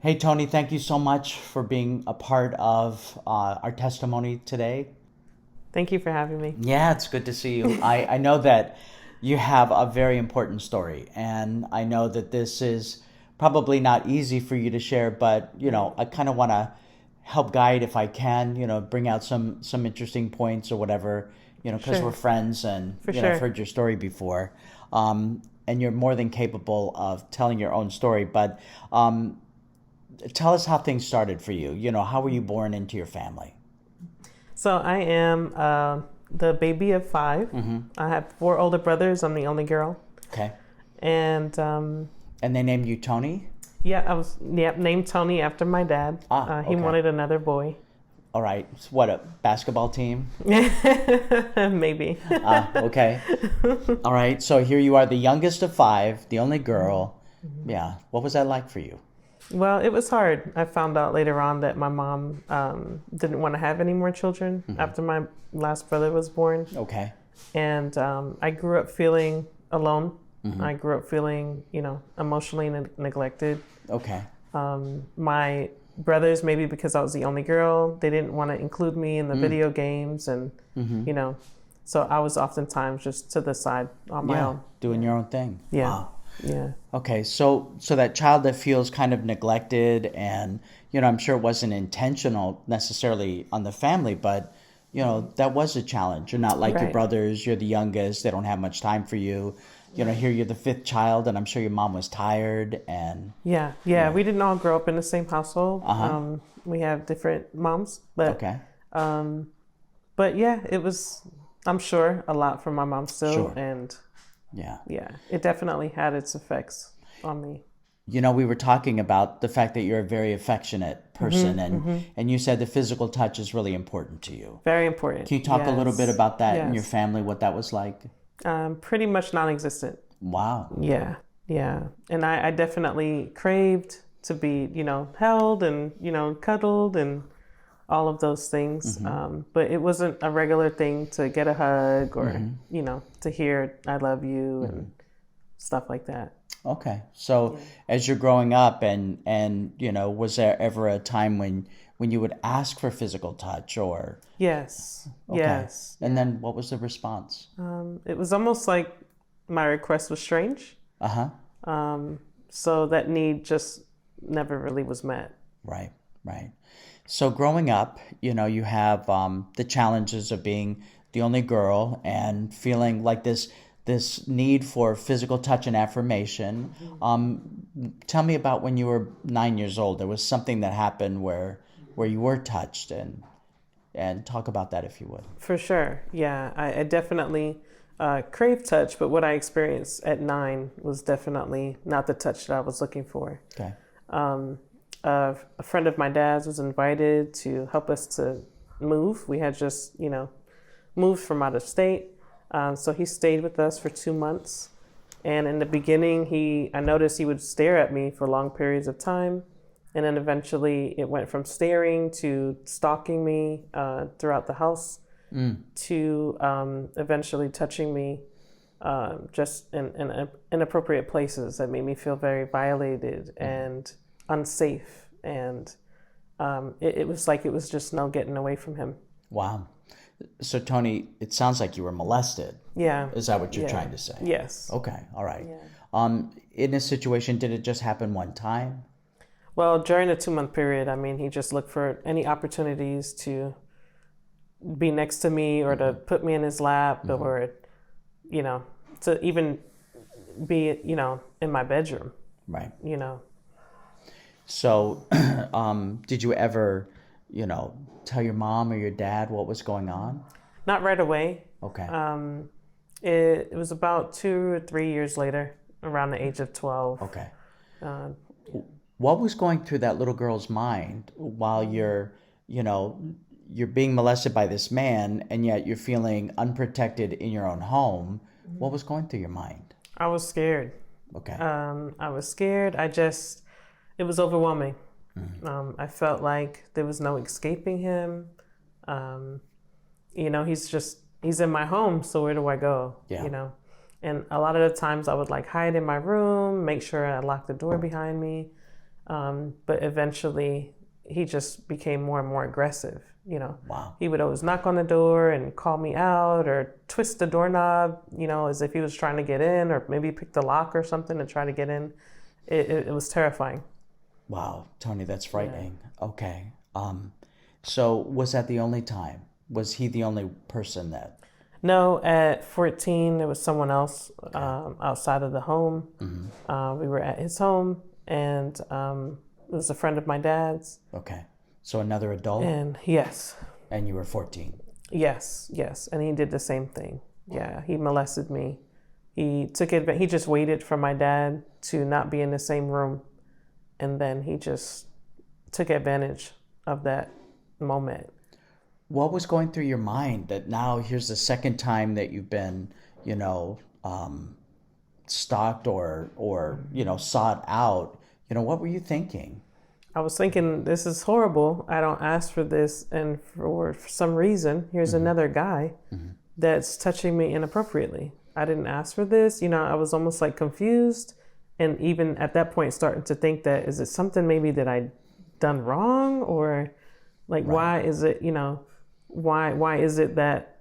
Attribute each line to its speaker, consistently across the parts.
Speaker 1: Hey, Toni, thank you so much for being a part of our testimony today.
Speaker 2: Thank you for having me.
Speaker 1: Yeah, it's good to see you. I know that you have a very important story, and I know that this is probably not easy for you to share, but
Speaker 2: Right.
Speaker 1: I kind of want to help guide if I can, bring out some interesting points or whatever, because we're
Speaker 2: Sure,
Speaker 1: friends and,
Speaker 2: for
Speaker 1: I've
Speaker 2: sure.
Speaker 1: heard your story before. And you're more than capable of telling your own story, but tell us how things started for you. How were you born into your family?
Speaker 2: So I am the baby of five. I have four older brothers. I'm the only girl.
Speaker 1: Okay.
Speaker 2: And
Speaker 1: And they named you Toni?
Speaker 2: yeah, I was named Tony after my dad.
Speaker 1: Ah,
Speaker 2: He
Speaker 1: okay.
Speaker 2: wanted another boy.
Speaker 1: All right. So what, a basketball team?
Speaker 2: Maybe.
Speaker 1: Ah, okay. All right. So here you are, the youngest of five, the only girl. Yeah. What was that like for you?
Speaker 2: Well, it was hard. I found out later on that my mom didn't want to have any more children after my last brother was born.
Speaker 1: Okay.
Speaker 2: And I grew up feeling alone. I grew up feeling, emotionally neglected.
Speaker 1: Okay.
Speaker 2: My brothers, maybe because I was the only girl, they didn't want to include me in the video games, and you know, so I was oftentimes just to the side on my
Speaker 1: Yeah.
Speaker 2: own.
Speaker 1: Doing your own thing.
Speaker 2: Yeah,
Speaker 1: Wow.
Speaker 2: yeah,
Speaker 1: Okay. So that child that feels kind of neglected and, I'm sure it wasn't intentional necessarily on the family, but, that was a challenge. You're not like your
Speaker 2: right.
Speaker 1: brothers. You're the youngest. They don't have much time for you. Here you're the fifth child, and I'm sure your mom was tired and
Speaker 2: Yeah, yeah.
Speaker 1: yeah.
Speaker 2: We didn't all grow up in the same household.
Speaker 1: Uh-huh.
Speaker 2: We have different moms, but
Speaker 1: Okay.
Speaker 2: yeah, it was. I'm sure a lot for my mom still,
Speaker 1: Sure.
Speaker 2: and
Speaker 1: Yeah.
Speaker 2: yeah, it definitely had its effects on me.
Speaker 1: We were talking about the fact that you're a very affectionate person and you said the physical touch is really important to you.
Speaker 2: Very important.
Speaker 1: Can you talk a little bit
Speaker 2: Yes,
Speaker 1: about that in your
Speaker 2: yes.
Speaker 1: family, what that was like?
Speaker 2: Pretty much non-existent.
Speaker 1: Wow.
Speaker 2: Yeah, yeah. And I definitely craved to be, held and, cuddled and all of those things. But it wasn't a regular thing to get a hug or, to hear I love you and stuff like that.
Speaker 1: Okay. So as you're growing up and was there ever a time when you would ask for physical touch or
Speaker 2: Yes,
Speaker 1: okay.
Speaker 2: yes.
Speaker 1: And then what was the response?
Speaker 2: It was almost like my request was strange.
Speaker 1: Uh-huh.
Speaker 2: So that need just never really was met.
Speaker 1: Right, right. So growing up, you have the challenges of being the only girl and feeling like this need for physical touch and affirmation. Tell me about when you were 9 years old. There was something that happened where you were touched and talk about that if you would.
Speaker 2: For sure. Yeah, I definitely crave touch, but what I experienced at 9 was definitely not the touch that I was looking for.
Speaker 1: Okay.
Speaker 2: A friend of my dad's was invited to help us to move. We had just, moved from out of state. So he stayed with us for 2 months. And in the beginning, I noticed he would stare at me for long periods of time. And then eventually it went from staring to stalking me throughout the house to eventually touching me just in inappropriate places that made me feel very violated and unsafe. And it was like it was just no getting away from him.
Speaker 1: Wow. So Tony, it sounds like you were molested.
Speaker 2: Yeah.
Speaker 1: Is that what you're
Speaker 2: Yeah.
Speaker 1: trying to say?
Speaker 2: Yes.
Speaker 1: Okay. All right.
Speaker 2: Yeah.
Speaker 1: In this situation, did it just happen one time?
Speaker 2: Well, during the 2 month period, I mean, he just looked for any opportunities to be next to me or to put me in his lap or, to even be, in my bedroom,
Speaker 1: Right.
Speaker 2: you know.
Speaker 1: So, did you ever, tell your mom or your dad what was going on?
Speaker 2: Not right away.
Speaker 1: Okay.
Speaker 2: It was about 2 or 3 years later, around the age of 12.
Speaker 1: Okay.
Speaker 2: Uh,
Speaker 1: What was going through that little girl's mind while you're being molested by this man and yet you're feeling unprotected in your own home? What was going through your mind?
Speaker 2: I was scared.
Speaker 1: Okay.
Speaker 2: I was scared. It was overwhelming. I felt like there was no escaping him. Um, he's in my home, so where do I go?
Speaker 1: Yeah.
Speaker 2: And a lot of the times I would like hide in my room, make sure I lock the door behind me. But eventually he just became more and more aggressive.
Speaker 1: Wow.
Speaker 2: He would always knock on the door and call me out or twist the doorknob, as if he was trying to get in, or maybe pick the lock or something to try to get in. It was terrifying.
Speaker 1: Wow, Toni, that's frightening. Yeah. Okay. So was that the only time? Was he the only person that?
Speaker 2: No, at 14, there was someone else
Speaker 1: Okay.
Speaker 2: outside of the home. We were at his home, and it was a friend of my dad's.
Speaker 1: Okay. So another adult?
Speaker 2: And yes.
Speaker 1: And you were 14?
Speaker 2: Yes. And he did the same thing. Yeah, he molested me. He just waited for my dad to not be in the same room. And then he just took advantage of that moment.
Speaker 1: What was going through your mind that now here's the second time that you've been, stalked or sought out? What were you thinking?
Speaker 2: I was thinking, this is horrible. I don't ask for this. And for some reason, here's another guy that's touching me inappropriately. I didn't ask for this. I was almost like confused. And even at that point, starting to think that, is it something maybe that I done wrong? Or like,
Speaker 1: Right.
Speaker 2: why is it, why is it that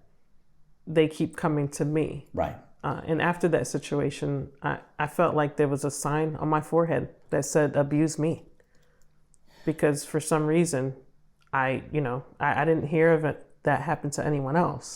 Speaker 2: they keep coming to me?
Speaker 1: Right.
Speaker 2: And after that situation, I felt like there was a sign on my forehead that said, abuse me. Because for some reason, I didn't hear of it that happened to anyone else.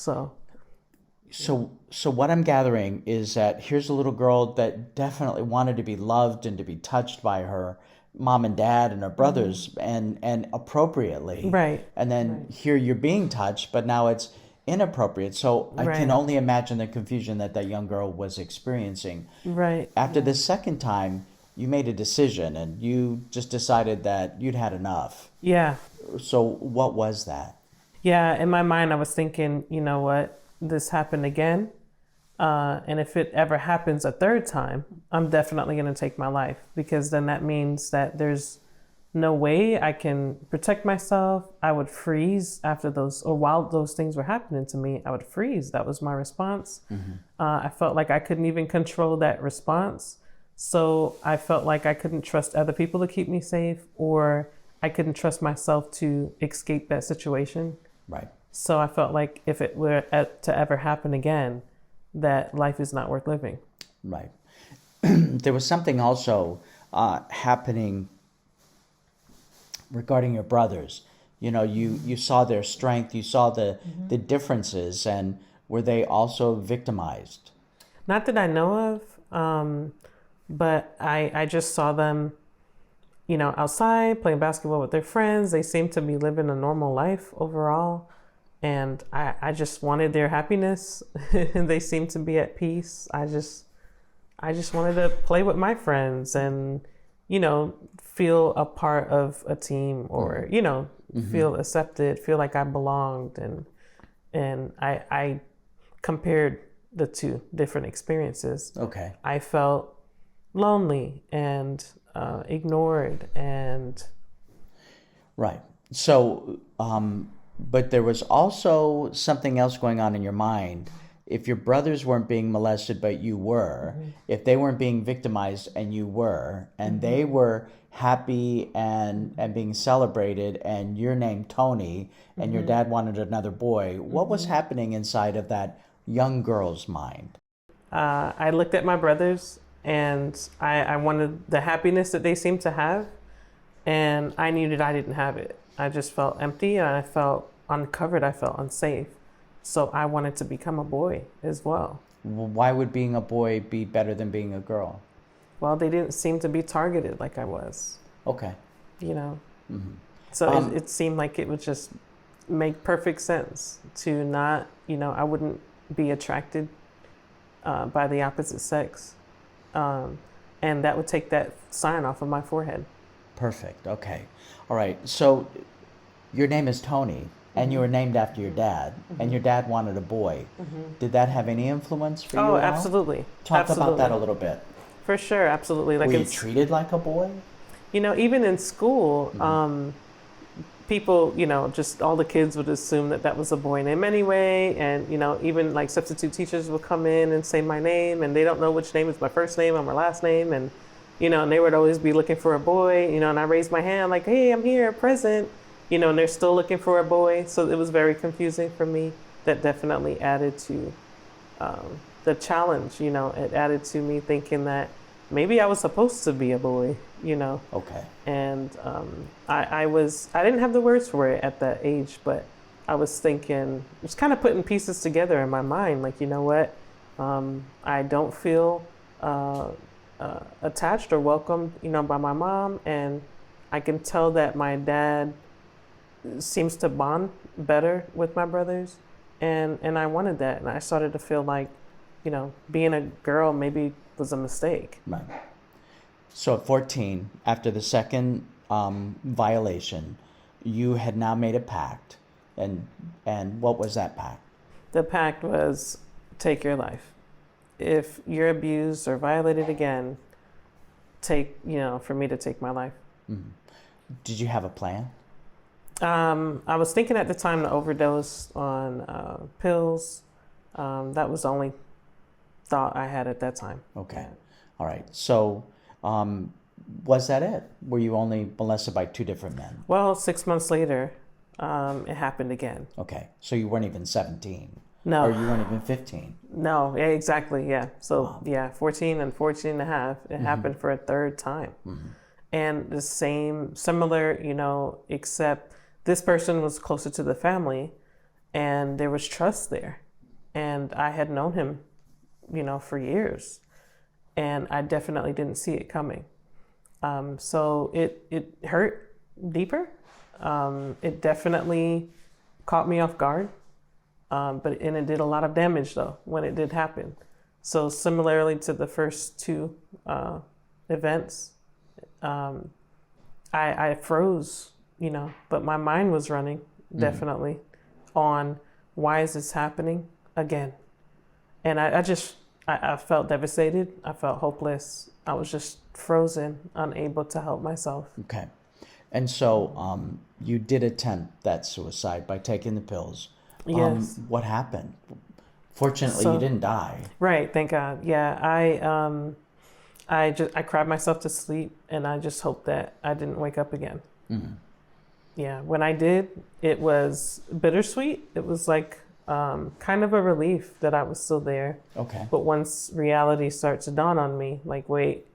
Speaker 1: So what I'm gathering is that here's a little girl that definitely wanted to be loved and to be touched by her mom and dad and her brothers and appropriately.
Speaker 2: Right.
Speaker 1: And then here you're being touched, but now it's inappropriate. So I can only imagine the confusion that young girl was experiencing.
Speaker 2: Right.
Speaker 1: After the second time, you made a decision and you just decided that you'd had enough.
Speaker 2: Yeah.
Speaker 1: So what was that?
Speaker 2: Yeah. In my mind, I was thinking, you know what? This happened again. And if it ever happens a third time, I'm definitely going to take my life, because then that means that there's no way I can protect myself. I would freeze after those, or while those things were happening to me, I would freeze. That was my response. I felt like I couldn't even control that response. So I felt like I couldn't trust other people to keep me safe, or I couldn't trust myself to escape that situation.
Speaker 1: Right.
Speaker 2: So I felt like if it were to ever happen again, that life is not worth living.
Speaker 1: Right. There was something also happening regarding your brothers. You saw their strength, you saw the differences, and were they also victimized?
Speaker 2: Not that I know of, but I just saw them, outside playing basketball with their friends. They seemed to be living a normal life overall. And I just wanted their happiness. And they seemed to be at peace. I just wanted to play with my friends and, feel a part of a team, or, feel accepted, feel like I belonged. And I compared the two different experiences.
Speaker 1: Okay.
Speaker 2: I felt lonely and ignored and.
Speaker 1: Right. So, but there was also something else going on in your mind. If your brothers weren't being molested, but you were, if they weren't being victimized and you were, and they were happy and being celebrated, and you're named Toni, and your dad wanted another boy, what was happening inside of that young girl's mind?
Speaker 2: I looked at my brothers, and I wanted the happiness that they seemed to have, and I knew that I didn't have it. I just felt empty, and I felt uncovered. I felt unsafe. So I wanted to become a boy as well.
Speaker 1: Why would being a boy be better than being a girl?
Speaker 2: Well, they didn't seem to be targeted like I was.
Speaker 1: Okay.
Speaker 2: So it seemed like it would just make perfect sense to not, I wouldn't be attracted by the opposite sex. And that would take that sign off of my forehead.
Speaker 1: Perfect. Okay. All right. So your name is Toni, and you were named after your dad, and your dad wanted a boy. Did that have any influence for you?
Speaker 2: Oh,
Speaker 1: at all?
Speaker 2: absolutely.
Speaker 1: Talk about that a little bit.
Speaker 2: For sure, absolutely.
Speaker 1: Were you treated like a boy?
Speaker 2: Even in school, people, just all the kids would assume that was a boy name anyway. And, even like substitute teachers would come in and say my name, and they don't know which name is my first name or my last name. And And they would always be looking for a boy, and I raised my hand like, hey, I'm here, present, and they're still looking for a boy. So it was very confusing for me. That definitely added to the challenge, it added to me thinking that maybe I was supposed to be a boy.
Speaker 1: Okay.
Speaker 2: And I didn't have the words for it at that age, but I was thinking, just kind of putting pieces together in my mind, like, you know what? I don't feel attached or welcomed, by my mom, and I can tell that my dad seems to bond better with my brothers, and I wanted that, and I started to feel like, being a girl maybe was a mistake.
Speaker 1: Right. So at 14, after the second violation, you had now made a pact, and what was that pact?
Speaker 2: The pact was take your life. If you're abused or violated again, for me to take my life.
Speaker 1: Mm-hmm. Did you have a plan?
Speaker 2: I was thinking at the time to overdose on pills. That was the only thought I had at that time.
Speaker 1: Okay. All right. So was that it? Were you only molested by two different men?
Speaker 2: Well, 6 months later, it happened again.
Speaker 1: Okay. So you weren't even 17?
Speaker 2: No.
Speaker 1: Or you weren't even 15?
Speaker 2: No, yeah, exactly, yeah. So,
Speaker 1: Wow.
Speaker 2: yeah, 14 and 14 and a half, it happened for a third time.
Speaker 1: Mm-hmm.
Speaker 2: And the similar, except this person was closer to the family and there was trust there. And I had known him, for years. And I definitely didn't see it coming. So it hurt deeper. It definitely caught me off guard. But it did a lot of damage though when it did happen. So similarly to the first two events, I froze, but my mind was running definitely on why is this happening again? And I felt devastated. I felt hopeless. I was just frozen, unable to help myself.
Speaker 1: Okay. And so you did attempt that suicide by taking the pills.
Speaker 2: Yes.
Speaker 1: What happened? Fortunately, you didn't die.
Speaker 2: Right. Thank God. Yeah. I cried myself to sleep, and I just hoped that I didn't wake up again.
Speaker 1: Mm-hmm.
Speaker 2: Yeah. When I did, it was bittersweet. It was like kind of a relief that I was still there.
Speaker 1: Okay.
Speaker 2: But once reality starts to dawn on me, like, wait,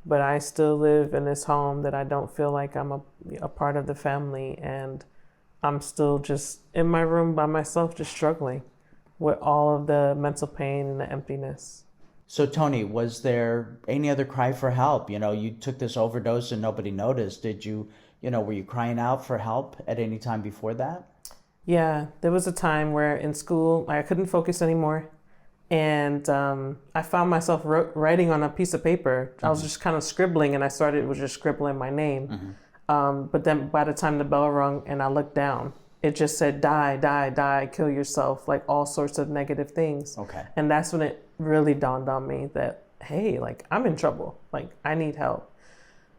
Speaker 2: but I still live in this home that I don't feel like I'm a part of the family, and I'm still just in my room by myself, just struggling with all of the mental pain and the emptiness.
Speaker 1: So, Toni, was there any other cry for help? You took this overdose and nobody noticed. Did you, were you crying out for help at any time before that?
Speaker 2: Yeah, there was a time where in school I couldn't focus anymore. And I found myself writing on a piece of paper. I was just kind of scribbling, and I started with just scribbling my name. But then by the time the bell rung and I looked down, it just said, die, die, die, kill yourself, like all sorts of negative things.
Speaker 1: Okay.
Speaker 2: And that's when it really dawned on me that, hey, like I'm in trouble, like I need help.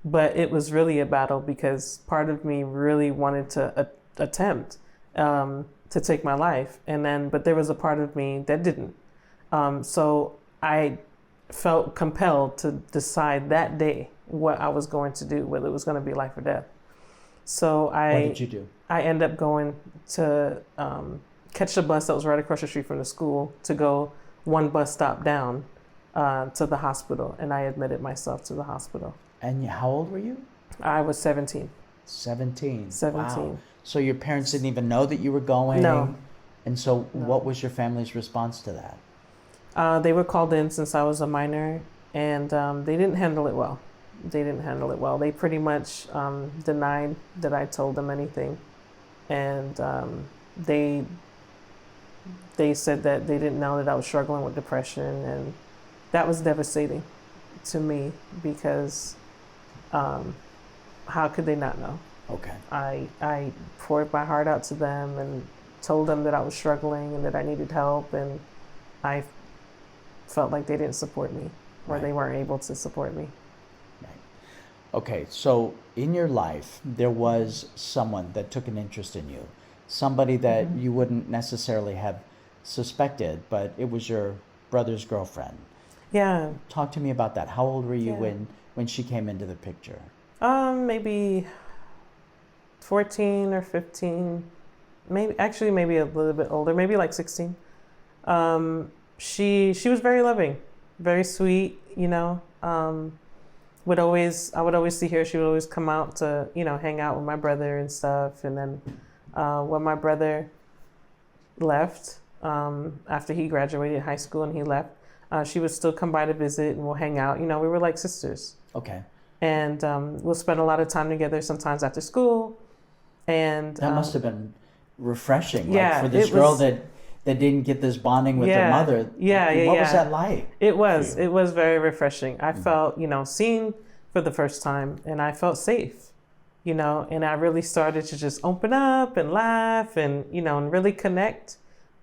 Speaker 2: But it was really a battle because part of me really wanted to attempt to take my life. But there was a part of me that didn't. So I felt compelled to decide that day what I was going to do, whether it was going to be life or death. So
Speaker 1: What did you do?
Speaker 2: I ended up going to catch the bus that was right across the street from the school to go one bus stop down to the hospital, and I admitted myself to the hospital.
Speaker 1: And how old were you?
Speaker 2: I was 17.
Speaker 1: 17.
Speaker 2: 17.
Speaker 1: Wow. So your parents didn't even know that you were going?
Speaker 2: No.
Speaker 1: And so what was your family's response to that?
Speaker 2: They were called in since I was a minor, and they didn't handle it well. They pretty much denied that I told them anything. And they said that they didn't know that I was struggling with depression, and that was devastating to me because how could they not know?
Speaker 1: Okay.
Speaker 2: I poured my heart out to them and told them that I was struggling and that I needed help, and I felt like they didn't support me, or
Speaker 1: Right.
Speaker 2: they weren't able to support me.
Speaker 1: Right. Okay, so in your life, there was someone that took an interest in you, somebody that you wouldn't necessarily have suspected, but it was your brother's girlfriend.
Speaker 2: Yeah.
Speaker 1: Talk to me about that. How old were you
Speaker 2: Yeah.
Speaker 1: when she came into the picture?
Speaker 2: Maybe 14 or 15. Maybe a little bit older, maybe like 16. She was very loving, very sweet, I would always see her. She would always come out to, hang out with my brother and stuff. And then when my brother left, after he graduated high school and he left, she would still come by to visit and we'll hang out. We were like sisters.
Speaker 1: Okay.
Speaker 2: And we'll spend a lot of time together, sometimes after school. And
Speaker 1: that must have been refreshing.
Speaker 2: Yeah,
Speaker 1: like for this girl that didn't get this bonding with their mother. What was that like?
Speaker 2: It was very refreshing. I felt, seen for the first time, and I felt safe, and I really started to just open up and laugh and, and really connect.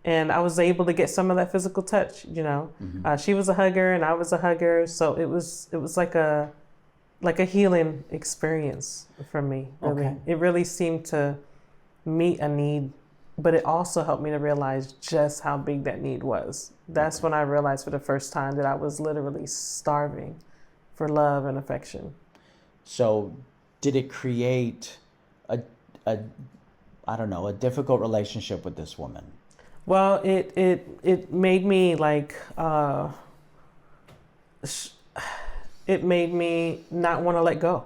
Speaker 2: And I was able to get some of that physical touch, She was a hugger and I was a hugger. So it was like a healing experience for me. Really.
Speaker 1: Okay.
Speaker 2: It really seemed to meet a need, but it also helped me to realize just how big that need was. That's when I realized for the first time that I was literally starving for love and affection.
Speaker 1: So did it create a I don't know, a difficult relationship with this woman?
Speaker 2: Well, it made me like, it made me not want to let go.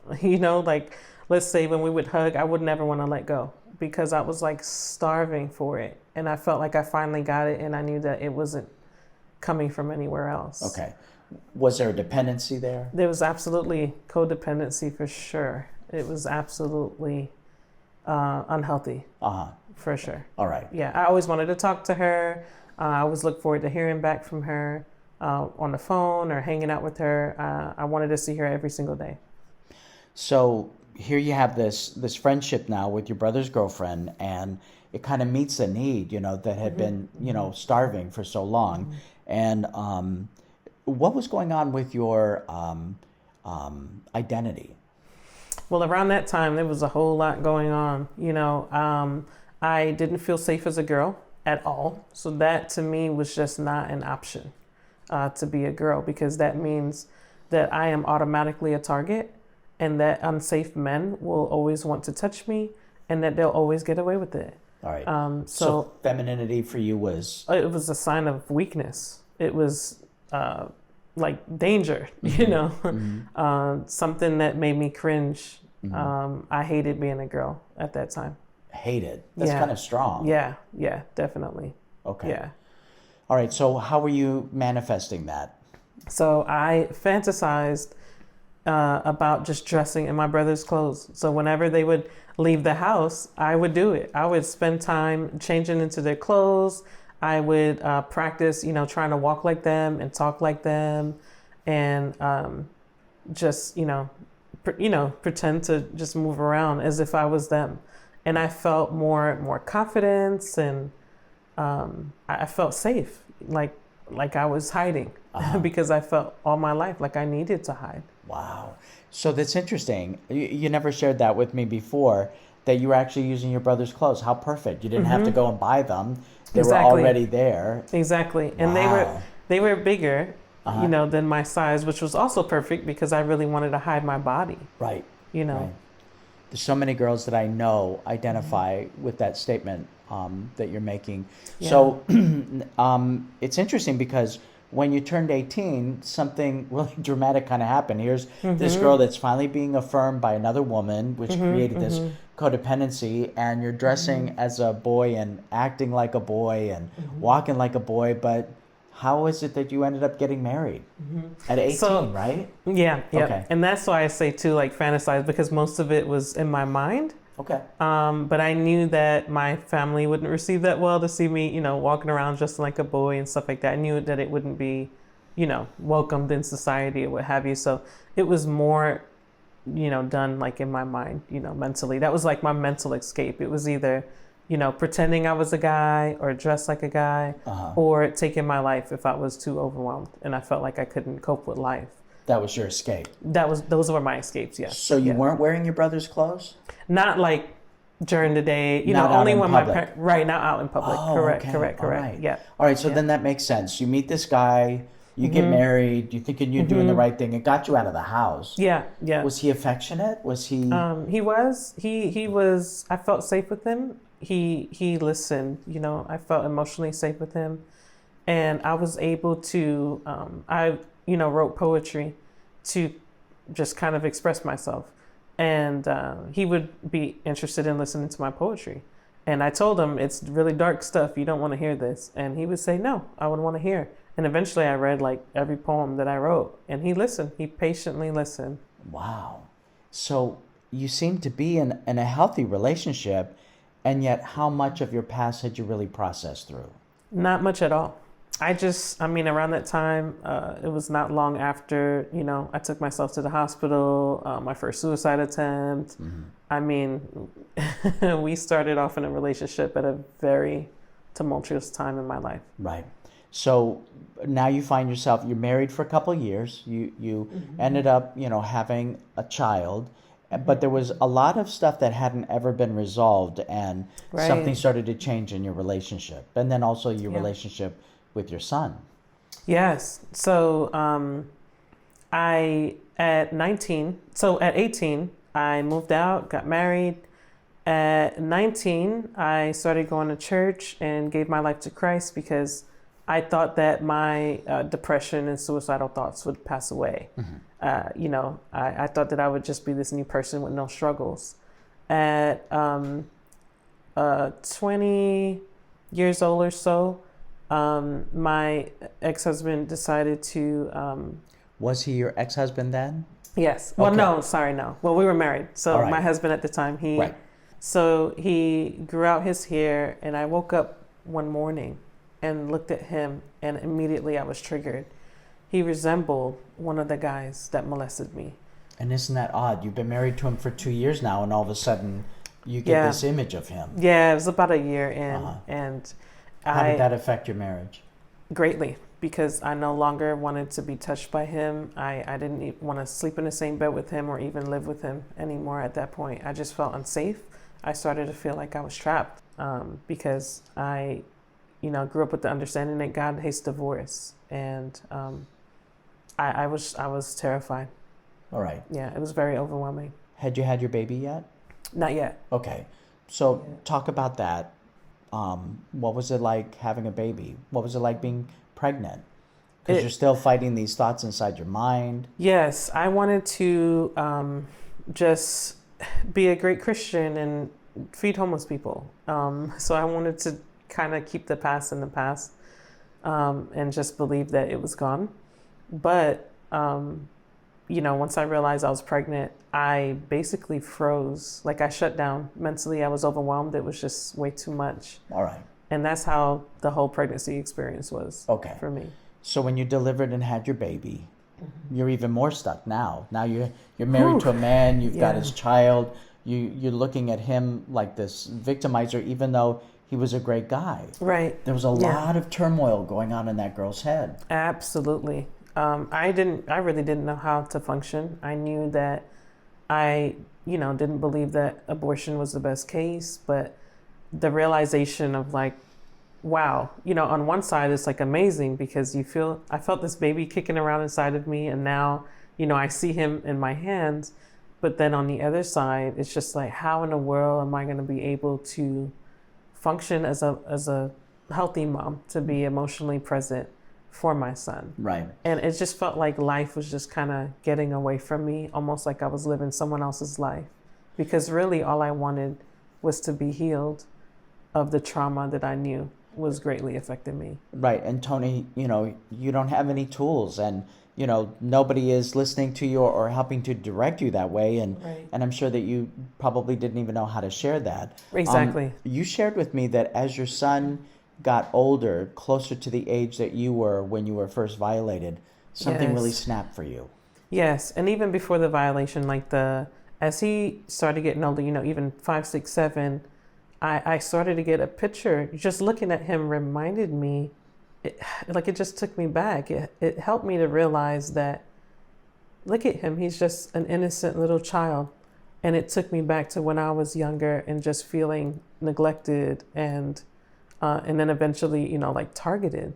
Speaker 2: Like, let's say when we would hug, I would never want to let go because I was like starving for it. And I felt like I finally got it and I knew that it wasn't coming from anywhere else.
Speaker 1: Okay. Was there a dependency there?
Speaker 2: There was absolutely codependency for sure. It was absolutely unhealthy. For sure.
Speaker 1: All right.
Speaker 2: Yeah, I always wanted to talk to her. I always look forward to hearing back from her on the phone or hanging out with her. I wanted to see her every single day.
Speaker 1: So here you have this friendship now with your brother's girlfriend, and it kind of meets a need, that had been, starving for so long. And what was going on with your identity?
Speaker 2: Well, around that time, there was a whole lot going on. I didn't feel safe as a girl at all. So that to me was just not an option to be a girl, because that means that I am automatically a target and that unsafe men will always want to touch me and that they'll always get away with it.
Speaker 1: All right. So femininity for you was?
Speaker 2: It was a sign of weakness. It was like danger, something that made me cringe. I hated being a girl at that time.
Speaker 1: Hated? That's kind of strong.
Speaker 2: Yeah, definitely.
Speaker 1: Okay.
Speaker 2: Yeah.
Speaker 1: All right, so how were you manifesting that?
Speaker 2: So I fantasized about just dressing in my brother's clothes. So whenever they would leave the house, I would do it. I would spend time changing into their clothes. I would practice, trying to walk like them and talk like them, and just, pretend to just move around as if I was them. And I felt more confidence, and I felt safe, like I was hiding, because I felt all my life like I needed to hide.
Speaker 1: Wow. So that's interesting. You never shared that with me before, that you were actually using your brother's clothes. How perfect. You didn't have to go and buy them. They were already there.
Speaker 2: Exactly. And they were bigger, than my size, which was also perfect because I really wanted to hide my body.
Speaker 1: Right.
Speaker 2: Right.
Speaker 1: There's so many girls that I know identify with that statement that you're making. Yeah. So it's interesting because when you turned 18, something really dramatic kind of happened. Here's this girl that's finally being affirmed by another woman, which created this codependency, and you're dressing as a boy and acting like a boy and walking like a boy, but how is it that you ended up getting married at 18, right?
Speaker 2: Yeah.
Speaker 1: Okay.
Speaker 2: And that's why I say too, like fantasize, because most of it was in my mind.
Speaker 1: Okay.
Speaker 2: But I knew that my family wouldn't receive that well to see me, walking around just like a boy and stuff like that. I knew that it wouldn't be, welcomed in society or what have you. So it was more, done like in my mind, mentally. That was like my mental escape. It was either, pretending I was a guy or dressed like a guy, or taking my life if I was too overwhelmed and I felt like I couldn't cope with life. That was
Speaker 1: your escape.
Speaker 2: Those were my escapes, yes.
Speaker 1: So you weren't wearing your brother's clothes?
Speaker 2: Not like during the day,
Speaker 1: not
Speaker 2: only
Speaker 1: when
Speaker 2: not out in public.
Speaker 1: Oh,
Speaker 2: correct.
Speaker 1: okay.
Speaker 2: Correct.
Speaker 1: All right.
Speaker 2: Yeah.
Speaker 1: All right. So then that makes sense. You meet this guy, You get married, you thinking you're doing the right thing. It got you out of the house.
Speaker 2: Yeah, yeah.
Speaker 1: Was he affectionate? Was he?
Speaker 2: He was. He was. I felt safe with him. He listened. You know, I felt emotionally safe with him, and I was able to. I wrote poetry to just kind of express myself, and he would be interested in listening to my poetry. And I told him it's really dark stuff. You don't want to hear this, and he would say no. I would want to hear. And eventually, I read like every poem that I wrote, and he listened. He patiently listened.
Speaker 1: Wow. So you seem to be in a healthy relationship, and yet how much of your past had you really processed through?
Speaker 2: Not much at all. I mean, around that time, it was not long after, I took myself to the hospital, my first suicide attempt. I mean, we started off in a relationship at a very tumultuous time in my life.
Speaker 1: Right. So now you find yourself, you're married for a couple of years. You ended up, having a child, but there was a lot of stuff that hadn't ever been resolved, and something started to change in your relationship, and then also your relationship with your son.
Speaker 2: Yes. So at 18, I moved out, got married. At 19, I started going to church and gave my life to Christ because I thought that my depression and suicidal thoughts would pass away. I thought that I would just be this new person with no struggles. At 20 years old or so, my ex-husband decided to...
Speaker 1: Was he your ex-husband then?
Speaker 2: Yes. Well, no. Well, we were married. So my husband at the time, So he grew out his hair, and I woke up one morning and looked at him, and immediately I was triggered. He resembled one of the guys that molested me.
Speaker 1: And isn't that odd? You've been married to him for 2 years now, and all of a sudden you get this image of him.
Speaker 2: Yeah, it was about a year in. And
Speaker 1: how did that affect your marriage?
Speaker 2: Greatly, because I no longer wanted to be touched by him. I didn't want to sleep in the same bed with him or even live with him anymore at that point. I just felt unsafe. I started to feel like I was trapped because I grew up with the understanding that God hates divorce, and I was terrified.
Speaker 1: All right.
Speaker 2: Yeah, it was very overwhelming.
Speaker 1: Had you had your baby yet?
Speaker 2: Not yet.
Speaker 1: Okay. So talk about that. What was it like having a baby? What was it like being pregnant? Because you're still fighting these thoughts inside your mind.
Speaker 2: Yes, I wanted to just be a great Christian and feed homeless people. So I wanted to kind of keep the past in the past and just believe that it was gone. But, once I realized I was pregnant, I basically froze. Like I shut down mentally. I was overwhelmed. It was just way too much.
Speaker 1: All right.
Speaker 2: And that's how the whole pregnancy experience was for me.
Speaker 1: So when you delivered and had your baby, you're even more stuck now. Now you're married to a man. You've got his child. You're looking at him like this victimizer, even though he was a great guy.
Speaker 2: Right.
Speaker 1: There was a lot of turmoil going on in that girl's head.
Speaker 2: Absolutely. I really didn't know how to function. I knew that I, didn't believe that abortion was the best case, but the realization of like, wow, on one side it's like amazing because I felt this baby kicking around inside of me, and now, I see him in my hands. But then on the other side, it's just like, how in the world am I going to be able to function as a healthy mom, to be emotionally present for my son?
Speaker 1: Right.
Speaker 2: And it just felt like life was just kind of getting away from me, almost like I was living someone else's life. Because really all I wanted was to be healed of the trauma that I knew was greatly affecting me.
Speaker 1: Right. And Toni, you don't have any tools, and nobody is listening to you or helping to direct you that way. And I'm sure that you probably didn't even know how to share that.
Speaker 2: Exactly.
Speaker 1: You shared with me that as your son got older, closer to the age that you were when you were first violated, something really snapped for you.
Speaker 2: Yes. And even before the violation, as he started getting older, even 5, 6, 7, I started to get a picture. Just looking at him reminded me, it just took me back. It helped me to realize that, look at him, he's just an innocent little child. And it took me back to when I was younger and just feeling neglected and and then eventually, like targeted,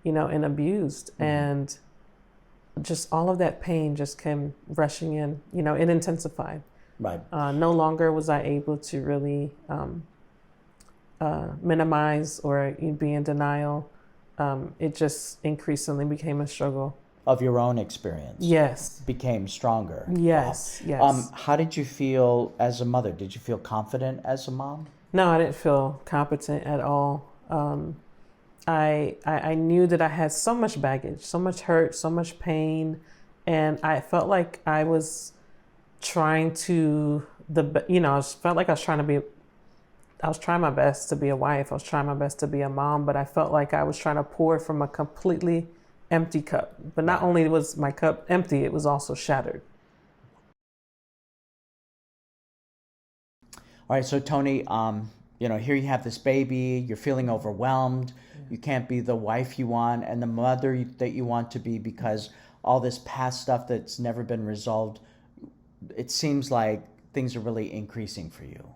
Speaker 2: and abused. And just all of that pain just came rushing in, it intensified.
Speaker 1: Right.
Speaker 2: No longer was I able to really minimize or be in denial. It just increasingly became a struggle.
Speaker 1: Of your own experience.
Speaker 2: Yes.
Speaker 1: Became stronger.
Speaker 2: Yes. Yes.
Speaker 1: How did you feel as a mother? Did you feel confident as a mom?
Speaker 2: No, I didn't feel competent at all. I knew that I had so much baggage, so much hurt, so much pain, and I felt like I was trying to I felt like I was trying my best to be a wife. I was trying my best to be a mom, but I felt like I was trying to pour from a completely empty cup. But not only was my cup empty, it was also shattered.
Speaker 1: All right, so Toni, here you have this baby, you're feeling overwhelmed, you can't be the wife you want and the mother that you want to be because all this past stuff that's never been resolved, it seems like things are really increasing for you.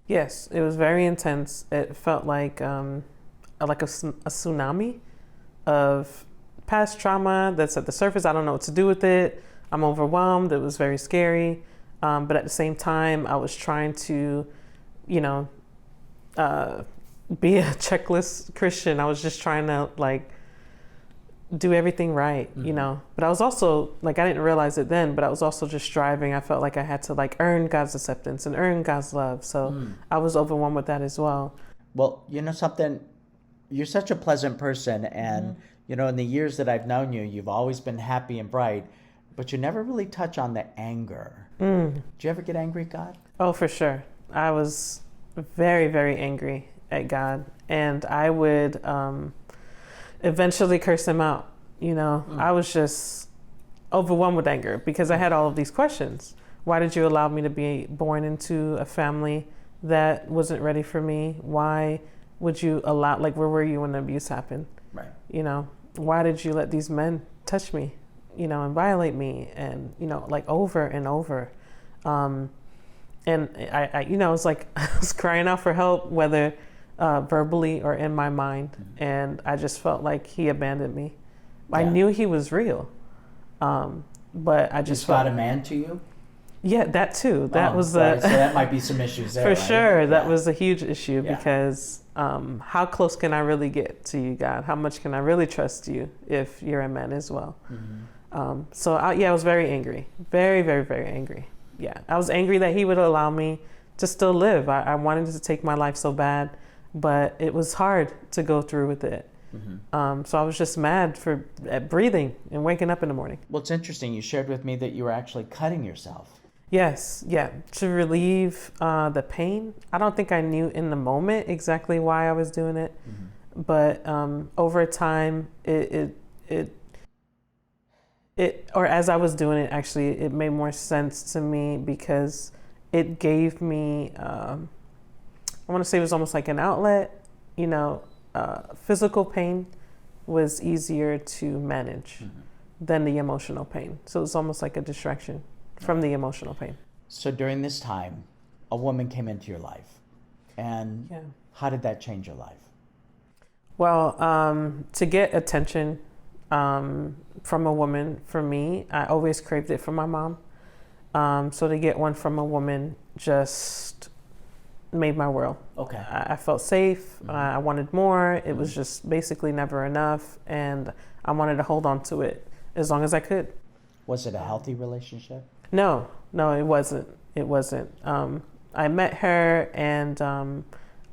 Speaker 2: Yes, it was very intense. It felt like a tsunami of past trauma that's at the surface. I don't know what to do with it. I'm overwhelmed. It was very scary. But at the same time, I was trying to, be a checklist Christian. I was just trying to do everything right, But I was also I didn't realize it then, but I was also just striving. I felt like I had to earn God's acceptance and earn God's love. So I was overwhelmed with that as well.
Speaker 1: Well, something, you're such a pleasant person, and in the years that I've known you, you've always been happy and bright, but you never really touch on the anger. Do you ever get angry at God?
Speaker 2: Oh, for sure. I was very, very angry at God, and I would eventually curse him out. I was just overwhelmed with anger because I had all of these questions. Why did you allow me to be born into a family that wasn't ready for me? Why would you allow, where were you when the abuse happened?
Speaker 1: Right.
Speaker 2: Why did you let these men touch me, and violate me and, over and over. And I it was I was crying out for help, whether verbally or in my mind. And I just felt like he abandoned me. Yeah. I knew he was real. But I just
Speaker 1: felt... God a man to you?
Speaker 2: Yeah, that too. That was
Speaker 1: so that might be some issues there.
Speaker 2: For sure. That was a huge issue because how close can I really get to you, God? How much can I really trust you if you're a man as well? I was very angry. Very, very, very angry. Yeah, I was angry that he would allow me to still live. I wanted to take my life so bad, but it was hard to go through with it. So I was just mad at breathing and waking up in the morning.
Speaker 1: Well, it's interesting. You shared with me that you were actually cutting yourself.
Speaker 2: Yes, yeah, to relieve the pain. I don't think I knew in the moment exactly why I was doing it, but over time, or as I was doing it, actually, it made more sense to me because it gave me, I want to say it was almost like an outlet. Physical pain was easier to manage than the emotional pain. So it's almost like a distraction from the emotional pain.
Speaker 1: So during this time, a woman came into your life. And how did that change your life?
Speaker 2: Well, to get attention from a woman, for me, I always craved it from my mom. So to get one from a woman just made my world.
Speaker 1: Okay.
Speaker 2: I felt safe. I wanted more. It was just basically never enough. And I wanted to hold on to it as long as I could.
Speaker 1: Was it a healthy relationship?
Speaker 2: No, it wasn't. It wasn't. I met her and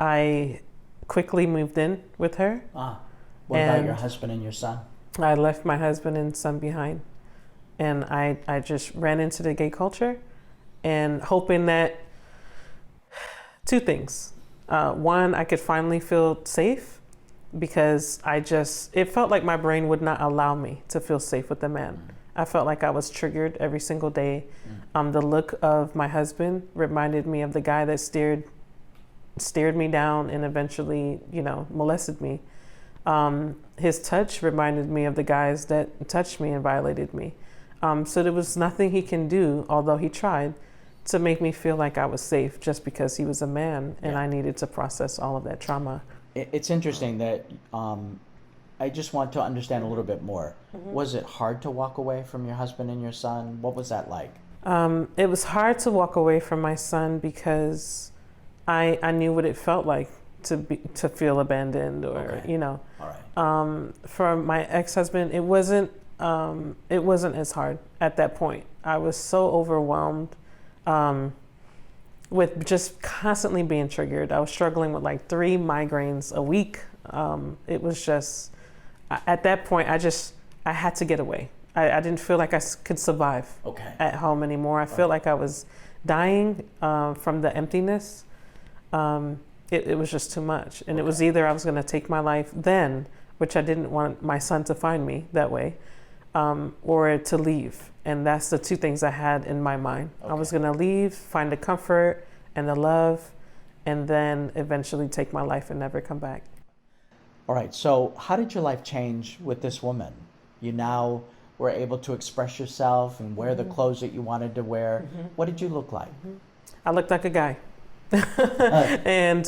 Speaker 2: I quickly moved in with her.
Speaker 1: What about your husband and your son?
Speaker 2: I left my husband and son behind. And I just ran into the gay culture and hoping that two things. One, I could finally feel safe because it felt like my brain would not allow me to feel safe with a man. I felt like I was triggered every single day. The look of my husband reminded me of the guy that stared me down and eventually, molested me. His touch reminded me of the guys that touched me and violated me. So there was nothing he can do, although he tried, to make me feel like I was safe just because he was a man and I needed to process all of that trauma.
Speaker 1: It's interesting that I just want to understand a little bit more. Was it hard to walk away from your husband and your son? What was that like?
Speaker 2: It was hard to walk away from my son because I knew what it felt like to feel abandoned, or
Speaker 1: Okay.
Speaker 2: you know.
Speaker 1: All right.
Speaker 2: For my ex-husband, it wasn't as hard at that point. I was so overwhelmed with just constantly being triggered. I was struggling with like 3 migraines a week. It was just, at that point, I had to get away. I didn't feel like I could survive
Speaker 1: Okay.
Speaker 2: at home anymore. I felt like I was dying from the emptiness. It was just too much. And it was either I was going to take my life then, which I didn't want my son to find me that way, or to leave. And that's the 2 things I had in my mind. I was going to leave, find the comfort and the love, and then eventually take my life and never come back.
Speaker 1: All right. So how did your life change with this woman? You now were able to express yourself and wear the clothes that you wanted to wear. What did you look like?
Speaker 2: I looked like a guy. And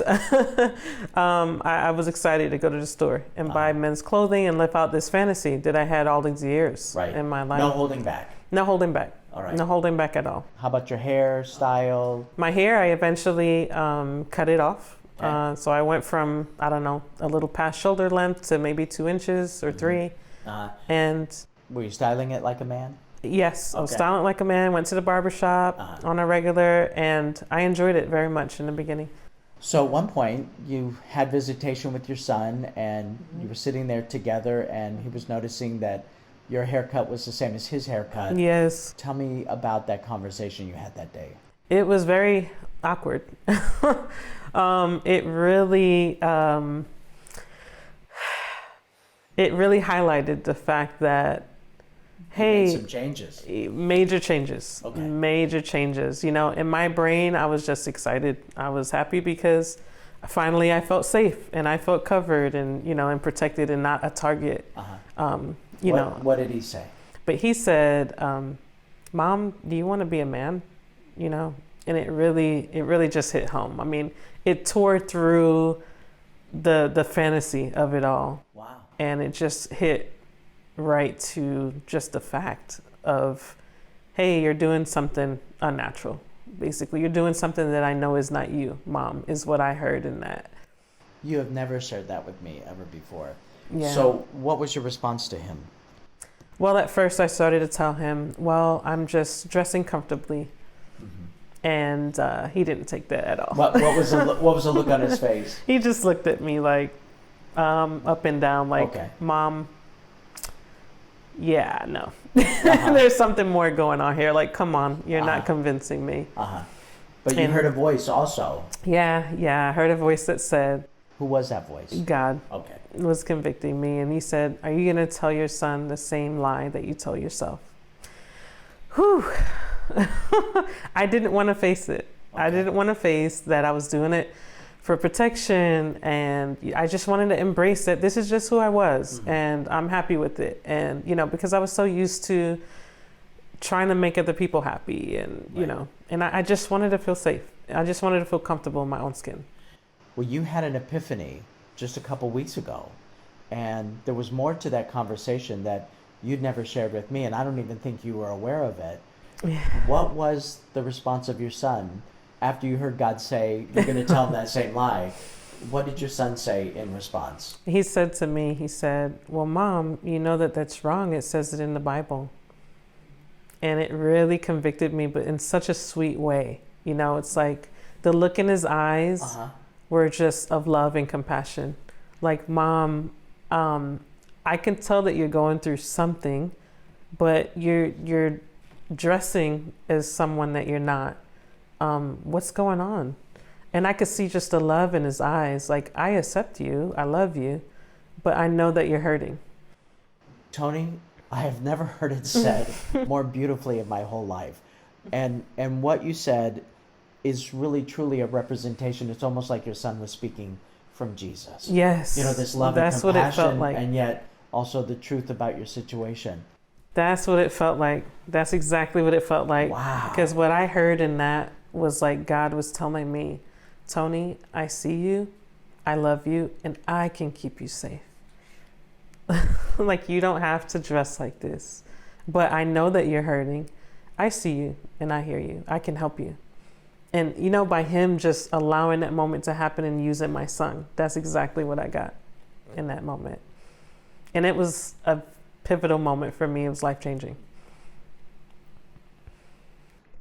Speaker 2: I was excited to go to the store and buy men's clothing and live out this fantasy that I had all these years in my life.
Speaker 1: No holding back.
Speaker 2: No holding back.
Speaker 1: All right.
Speaker 2: No holding back at all.
Speaker 1: How about your hair style?
Speaker 2: My hair, I eventually cut it off.
Speaker 1: Okay.
Speaker 2: So I went from, I don't know, a little past shoulder length to maybe 2 inches or 3. And
Speaker 1: Were you styling it like a man?
Speaker 2: yes, I was
Speaker 1: Okay.
Speaker 2: styling like a man, went to the barbershop on a regular, and I enjoyed it very much in the beginning.
Speaker 1: So at one point, you had visitation with your son, and you were sitting there together, and he was noticing that your haircut was the same as his haircut.
Speaker 2: Yes,
Speaker 1: Tell me about that conversation you had that day.
Speaker 2: it was very awkward. It really highlighted the fact that,
Speaker 1: You made
Speaker 2: hey,
Speaker 1: some changes.
Speaker 2: major changes.
Speaker 1: Okay.
Speaker 2: Major changes. You know, in my brain, I was just excited. I was happy because finally I felt safe and I felt covered and, you know, and protected and not a target. You know,
Speaker 1: What did he say?
Speaker 2: but he said, Mom, do you want to be a man? You know, and it really just hit home. I mean, it tore through the fantasy of it all.
Speaker 1: Wow.
Speaker 2: And it just hit right to just the fact of, hey, you're doing something unnatural. Basically, you're doing something that I know is not you, Mom, is what I heard in that.
Speaker 1: You have never shared that with me ever before.
Speaker 2: Yeah.
Speaker 1: So what was your response to him?
Speaker 2: Well, at first I started to tell him, well, I'm just dressing comfortably. And he didn't take that at all.
Speaker 1: What was the look on his face?
Speaker 2: He just looked at me like up and down, like,
Speaker 1: Okay.
Speaker 2: Mom, yeah, no. There's something more going on here. Like, come on, you're not convincing me.
Speaker 1: But you heard a voice also.
Speaker 2: Yeah, I heard a voice that said,
Speaker 1: Who was that voice?
Speaker 2: God
Speaker 1: Okay.
Speaker 2: was convicting me. And he said, are you going to tell your son the same lie that you tell yourself? Whew. I didn't want to face it. I
Speaker 1: Okay.
Speaker 2: didn't want to face that I was doing it for protection, and I just wanted to embrace that this is just who I was, and I'm happy with it. And, you know, because I was so used to trying to make other people happy, and, you know, and I just wanted to feel safe. I just wanted to feel comfortable in my own skin.
Speaker 1: Well, you had an epiphany just a couple weeks ago, and there was more to that conversation that you'd never shared with me, and I don't even think you were aware of it. What was the response of your son after you heard God say, you're going to tell him that same lie? What did your son say in response?
Speaker 2: He said to me, he said, well, Mom, you know that that's wrong. It says it in the Bible. And it really convicted me, but in such a sweet way. You know, it's like the look in his eyes were just of love and compassion. Like, Mom, I can tell that you're going through something, but you're dressing as someone that you're not. What's going on? And I could see just the love in his eyes. Like, I accept you, I love you, but I know that you're hurting.
Speaker 1: Toni, I have never heard it said more beautifully in my whole life. And what you said is really truly a representation. It's almost like your son was speaking from Jesus.
Speaker 2: Yes.
Speaker 1: You know, this love
Speaker 2: that's
Speaker 1: and compassion,
Speaker 2: what it felt like.
Speaker 1: and yet also the truth about your situation.
Speaker 2: That's what it felt like. That's exactly what it felt like.
Speaker 1: Wow.
Speaker 2: Because what I heard in that was like God was telling me, Toni, I see you, I love you and I can keep you safe. Like, you don't have to dress like this, but I know that you're hurting. I see you and I hear you. I can help you. And, you know, by him just allowing that moment to happen and using my son, that's exactly what I got in that moment. And it was a pivotal moment for me. It was life-changing.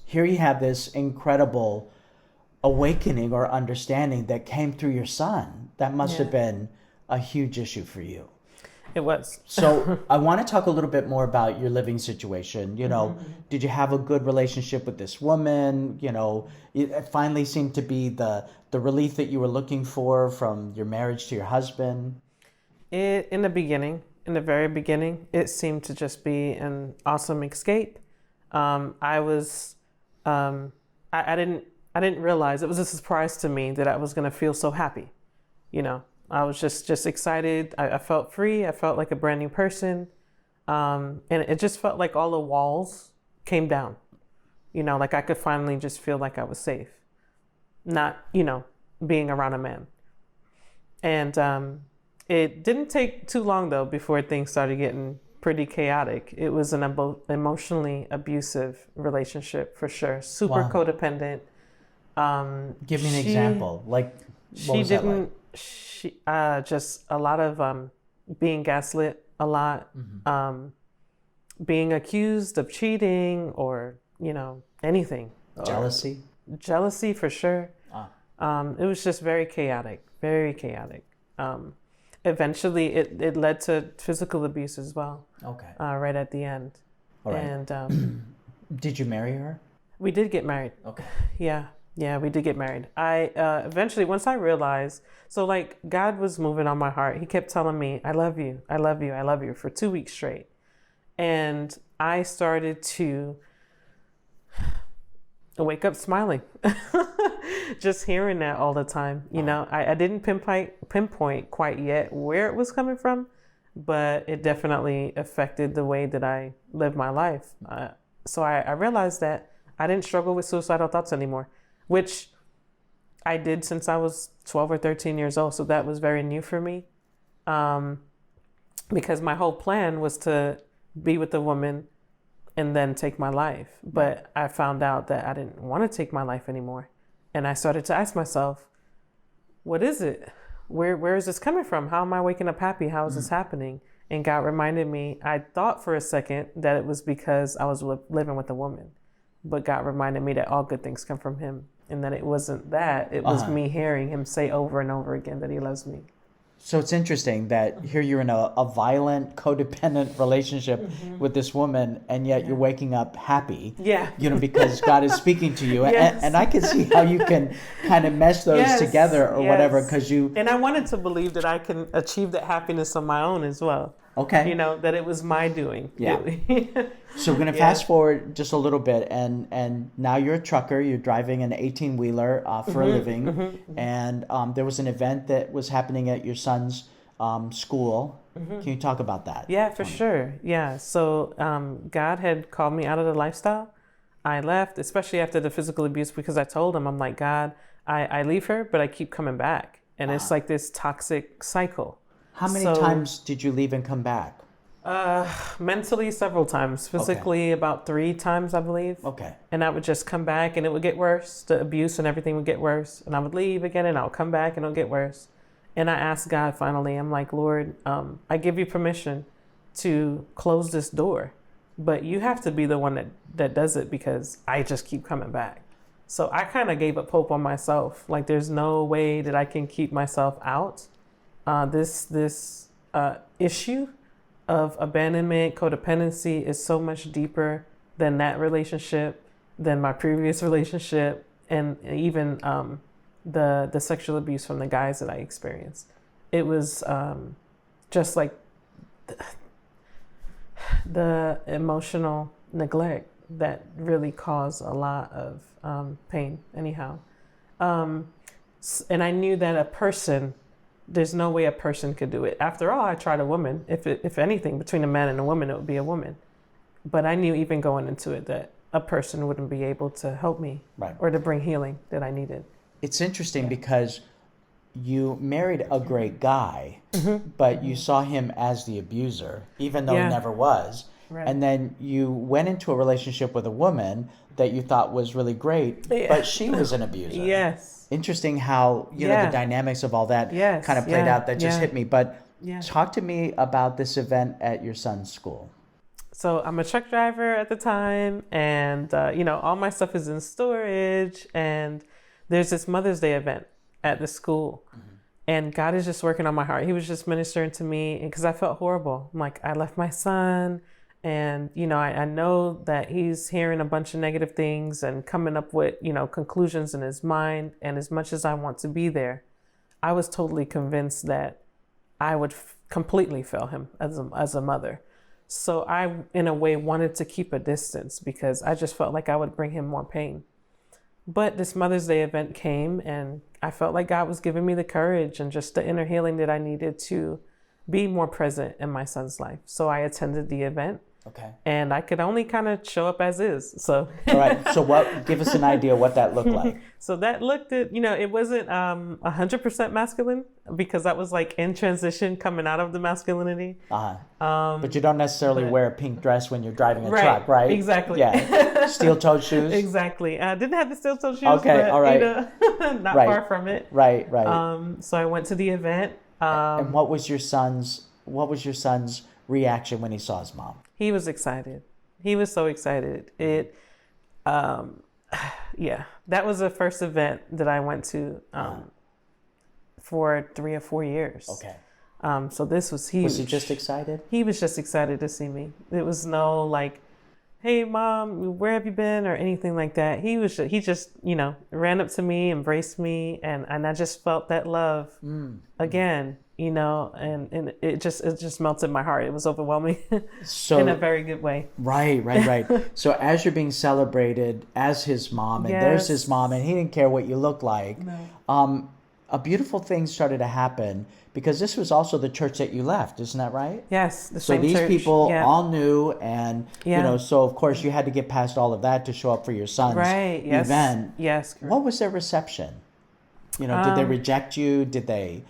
Speaker 1: Here you have this incredible awakening or understanding that came through your son. That must have been a huge issue for you.
Speaker 2: It was.
Speaker 1: So I want to talk a little bit more about your living situation. You know, did you have a good relationship with this woman? You know, it finally seemed to be the relief that you were looking for from your marriage to your husband.
Speaker 2: In the very beginning, it seemed to just be an awesome escape. I didn't realize, it was a surprise to me that I was going to feel so happy. You know, I was just excited. I felt free. I felt like a brand new person. And it just felt like all the walls came down, you know, like I could finally just feel like I was safe, not, you know, being around a man. And it didn't take too long, though, before things started getting pretty chaotic. It was an emotionally abusive relationship, for sure. Super codependent.
Speaker 1: Give me an example. Like, what was that like?
Speaker 2: Just a lot of being gaslit a lot, being accused of cheating or, you know, anything. Jealousy, for sure. It was just very chaotic, very chaotic. Eventually, it led to physical abuse as well.
Speaker 1: Okay.
Speaker 2: Right at the end.
Speaker 1: All right.
Speaker 2: And
Speaker 1: did you marry her?
Speaker 2: We did get married.
Speaker 1: Okay.
Speaker 2: Yeah, we did get married. I eventually, once I realized, so like God was moving on my heart. He kept telling me, I love you, I love you, I love you for 2 weeks straight. And I started to wake up smiling, just hearing that all the time. You know, I didn't pinpoint quite yet where it was coming from, but it definitely affected the way that I live my life. So I realized that I didn't struggle with suicidal thoughts anymore, which I did since I was 12 or 13 years old. So that was very new for me, because my whole plan was to be with a woman and then take my life. But I found out that I didn't want to take my life anymore. And I started to ask myself, what is it? Where is this coming from? How am I waking up happy? How is this happening? And God reminded me, I thought for a second that it was because I was living with a woman. But God reminded me that all good things come from him, and that it wasn't that. It was me hearing him say over and over again that he loves me.
Speaker 1: So it's interesting that here you're in a violent, codependent relationship with this woman, and yet you're waking up happy.
Speaker 2: Yeah.
Speaker 1: You know, because God is speaking to you.
Speaker 2: Yes.
Speaker 1: And I can see how you can kind of mesh those together or whatever, because you...
Speaker 2: And I wanted to believe that I can achieve that happiness on my own as well.
Speaker 1: Okay.
Speaker 2: You know, that it was my doing.
Speaker 1: Yeah. So we're going to fast forward just a little bit, and now you're a trucker. You're driving an 18-wheeler for a living, and there was an event that was happening at your son's school. Can you talk about that?
Speaker 2: Yeah, for sure. Yeah. So God had called me out of the lifestyle. I left, especially after the physical abuse, because I told him, I'm like, God, I leave her, but I keep coming back. And it's like this toxic cycle.
Speaker 1: How many times did you leave and come back?
Speaker 2: Mentally, several times. Physically, about 3 times, I believe.
Speaker 1: Okay.
Speaker 2: And I would just come back and it would get worse. The abuse and everything would get worse. And I would leave again and I would come back and it would get worse. And I asked God finally, I'm like, Lord, I give you permission to close this door. But you have to be the one that does it, because I just keep coming back. So I kind of gave up hope on myself. Like, there's no way that I can keep myself out. This issue of abandonment, codependency is so much deeper than that relationship, than my previous relationship, and even the sexual abuse from the guys that I experienced. It was just like the emotional neglect that really caused a lot of pain anyhow. And I knew that there's no way a person could do it. After all, I tried a woman. If anything, between a man and a woman, it would be a woman. But I knew even going into it that a person wouldn't be able to help me or to bring healing that I needed.
Speaker 1: It's interesting because you married a great guy, but you saw him as the abuser, even though he never was.
Speaker 2: Right.
Speaker 1: And then you went into a relationship with a woman that you thought was really great, but she was an abuser.
Speaker 2: Yes.
Speaker 1: Interesting how, you know, the dynamics of all that kind of played out. That just hit me. But talk to me about this event at your son's school.
Speaker 2: So I'm a truck driver at the time, and, you know, all my stuff is in storage, and there's this Mother's Day event at the school. And God is just working on my heart. He was just ministering to me because I felt horrible. I'm like, I left my son. And, you know, I know that he's hearing a bunch of negative things and coming up with, you know, conclusions in his mind. And as much as I want to be there, I was totally convinced that I would completely fail him as a mother. So I, in a way, wanted to keep a distance because I just felt like I would bring him more pain. But this Mother's Day event came, and I felt like God was giving me the courage and just the inner healing that I needed to be more present in my son's life. So I attended the event.
Speaker 1: Okay.
Speaker 2: And I could only kind of show up as is. So
Speaker 1: all right. So give us an idea what that looked like.
Speaker 2: So that looked at, you know, it wasn't 100% masculine because that was like in transition coming out of the masculinity.
Speaker 1: But you don't necessarily wear a pink dress when you're driving a truck, right?
Speaker 2: Exactly.
Speaker 1: Yeah. Steel-toed shoes.
Speaker 2: Exactly. I didn't have the steel-toed shoes.
Speaker 1: Okay.
Speaker 2: But,
Speaker 1: all right.
Speaker 2: You know, not far from it.
Speaker 1: Right.
Speaker 2: So I went to the event.
Speaker 1: And what was your son's reaction when he saw his mom?
Speaker 2: He was excited. He was so excited. That was the first event that I went to for 3 or 4 years.
Speaker 1: Okay.
Speaker 2: So this was huge.
Speaker 1: Was he just excited?
Speaker 2: He was just excited to see me. It was no like, hey mom, where have you been or anything like that. He just, you know, ran up to me, embraced me, and I just felt that love again. You know, and it just melted my heart. It was overwhelming in a very good way.
Speaker 1: Right. So as you're being celebrated as his mom, and there's his mom, and he didn't care what you looked like, a beautiful thing started to happen because this was also the church that you left, isn't that right?
Speaker 2: Yes, the
Speaker 1: so
Speaker 2: same
Speaker 1: these
Speaker 2: church.
Speaker 1: people all knew, and you know, so of course you had to get past all of that to show up for your son's event.
Speaker 2: Yes. Correct.
Speaker 1: What was their reception? You know, did they reject you? Did they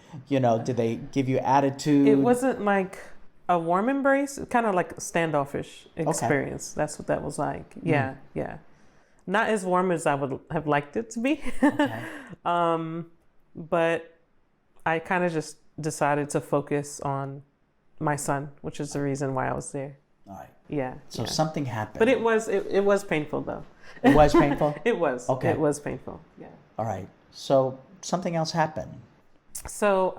Speaker 1: give you attitude?
Speaker 2: It wasn't like a warm embrace, kind of like a standoffish experience. Okay. That's what that was like. Yeah. Not as warm as I would have liked it to be. Okay. But I kind of just decided to focus on my son, which is the reason why I was there.
Speaker 1: All right.
Speaker 2: Yeah.
Speaker 1: So something happened.
Speaker 2: But it was painful though.
Speaker 1: It was painful?
Speaker 2: It was.
Speaker 1: Okay.
Speaker 2: It was painful. Yeah.
Speaker 1: All right. So something else happened.
Speaker 2: So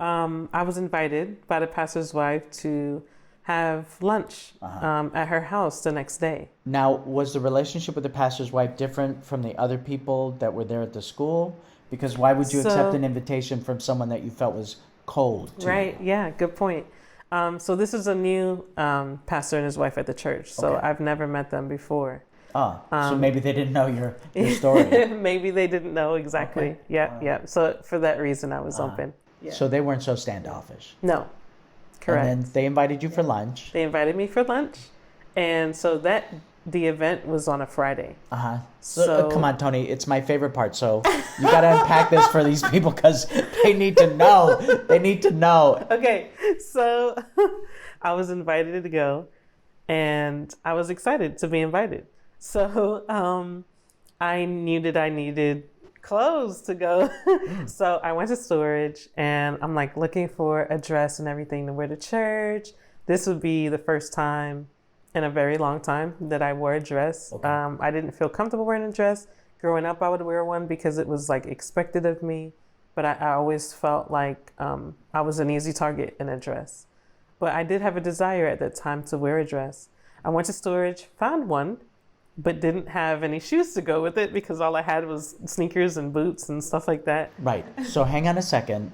Speaker 2: I was invited by the pastor's wife to have lunch at her house the next day. Now,
Speaker 1: was the relationship with the pastor's wife different from the other people that were there at the school? Because why would you accept an invitation from someone that you felt was cold to
Speaker 2: Right,
Speaker 1: you?
Speaker 2: Yeah, good point. So this is a new pastor and his wife at the church. So I've never met them before.
Speaker 1: So maybe they didn't know your story.
Speaker 2: Maybe they didn't know exactly. Okay. Yeah. So for that reason, I was open. Yeah.
Speaker 1: So they weren't so standoffish.
Speaker 2: No, correct.
Speaker 1: And then they invited you for lunch.
Speaker 2: They invited me for lunch, and so the event was on a Friday.
Speaker 1: So come on, Toni, it's my favorite part. So you got to unpack this for these people because they need to know. They need to know.
Speaker 2: Okay, so I was invited to go, and I was excited to be invited. So I knew that I needed clothes to go. So I went to storage, and I'm like looking for a dress and everything to wear to church. This would be the first time in a very long time that I wore a dress. Okay. I didn't feel comfortable wearing a dress. Growing up, I would wear one because it was like expected of me. But I always felt like I was an easy target in a dress. But I did have a desire at that time to wear a dress. I went to storage, found one, but didn't have any shoes to go with it because all I had was sneakers and boots and stuff like that.
Speaker 1: Right. So hang on a second.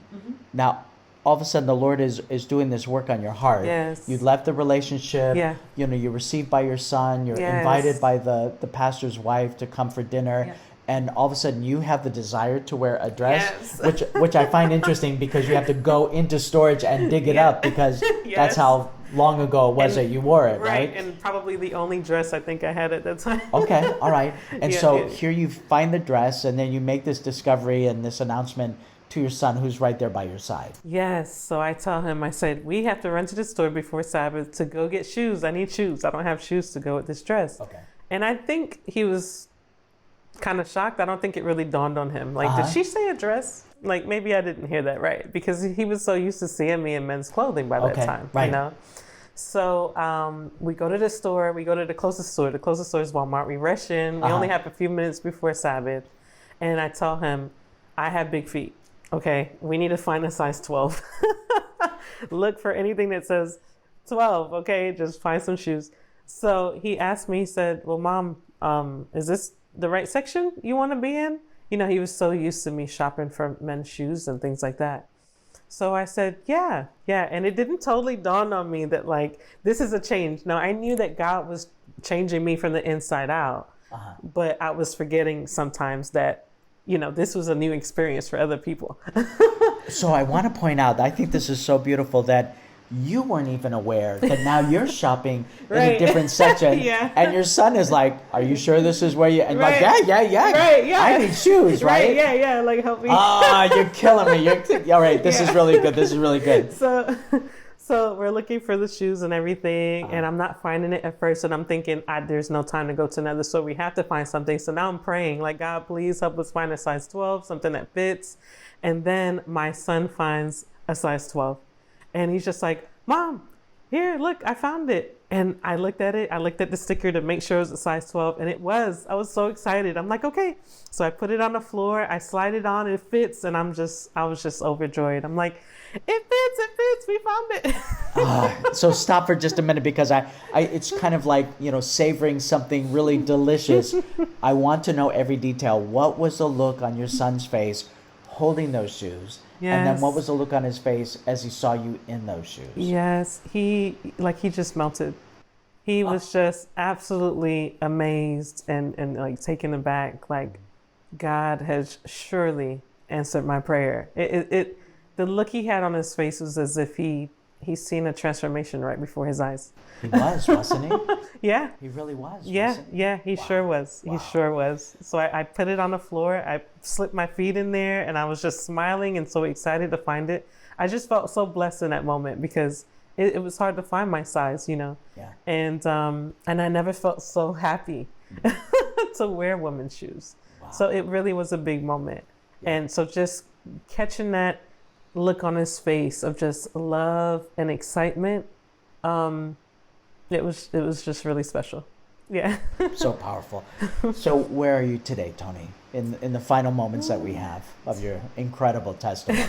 Speaker 1: Now, all of a sudden, the Lord is doing this work on your heart.
Speaker 2: Yes.
Speaker 1: You left the relationship.
Speaker 2: Yeah.
Speaker 1: You know, you're received by your son. You're invited by the pastor's wife to come for dinner. Yeah. And all of a sudden, you have the desire to wear a dress, which I find interesting because you have to go into storage and dig it up because that's how long ago it was that you wore it, right?
Speaker 2: And probably the only dress I think I had at that time.
Speaker 1: Okay, all right. And here you find the dress, and then you make this discovery and this announcement to your son who's right there by your side.
Speaker 2: Yes. So I tell him, I said, we have to run to the store before Sabbath to go get shoes. I need shoes. I don't have shoes to go with this dress.
Speaker 1: Okay.
Speaker 2: And I think he was kind of shocked. I don't think it really dawned on him. Like, did she say a dress? Like, maybe I didn't hear that right, because he was so used to seeing me in men's clothing by that time,
Speaker 1: right.
Speaker 2: you know? So we go to the store. We go to the closest store. The closest store is Walmart. We rush in. We only have a few minutes before Sabbath. And I tell him, I have big feet. Okay, we need to find a size 12. Look for anything that says 12, okay? Just find some shoes. So he asked me, he said, well, Mom, is this the right section you want to be in? You know, he was so used to me shopping for men's shoes and things like that. So I said, yeah. And it didn't totally dawn on me that, like, this is a change. Now, I knew that God was changing me from the inside out, but I was forgetting sometimes that, you know, this was a new experience for other people.
Speaker 1: So I want to point out, I think this is so beautiful that you weren't even aware that now you're shopping in a different section. And your son is like, are you sure this is where you, and like, yeah. I need shoes, right?
Speaker 2: Yeah, like, help me.
Speaker 1: You're killing me. All right, this is really good.
Speaker 2: So we're looking for the shoes and everything, and I'm not finding it at first, and I'm thinking, there's no time to go to another store. We have to find something. So now I'm praying, like, God, please help us find a size 12, something that fits. And then my son finds a size 12. And he's just like, Mom, here, look, I found it. And I looked at it. I looked at the sticker to make sure it was a size 12. And it was. I was so excited. I'm like, okay. So I put it on the floor. I slide it on. It fits. And I was just overjoyed. I'm like, it fits. We found it.
Speaker 1: So stop for just a minute, because it's kind of like, you know, savoring something really delicious. I want to know every detail. What was the look on your son's face holding those shoes?
Speaker 2: Yes.
Speaker 1: And then what was the look on his face as he saw you in those shoes?
Speaker 2: Yes, he just melted. He was just absolutely amazed and like taken aback. Like, God has surely answered my prayer. The look he had on his face was as if he's seen a transformation right before his eyes.
Speaker 1: He was, wasn't he?
Speaker 2: Yeah.
Speaker 1: He really was.
Speaker 2: He sure was. Wow. He sure was. So I put it on the floor. I slipped my feet in there, and I was just smiling and so excited to find it. I just felt so blessed in that moment, because it was hard to find my size, you know.
Speaker 1: Yeah.
Speaker 2: And I never felt so happy to wear women's shoes. Wow. So it really was a big moment. Yeah. And so just catching that look on his face of just love and excitement, it was just really special. Yeah. So
Speaker 1: powerful. So where are you today, Toni, in the final moments that we have of your incredible testimony?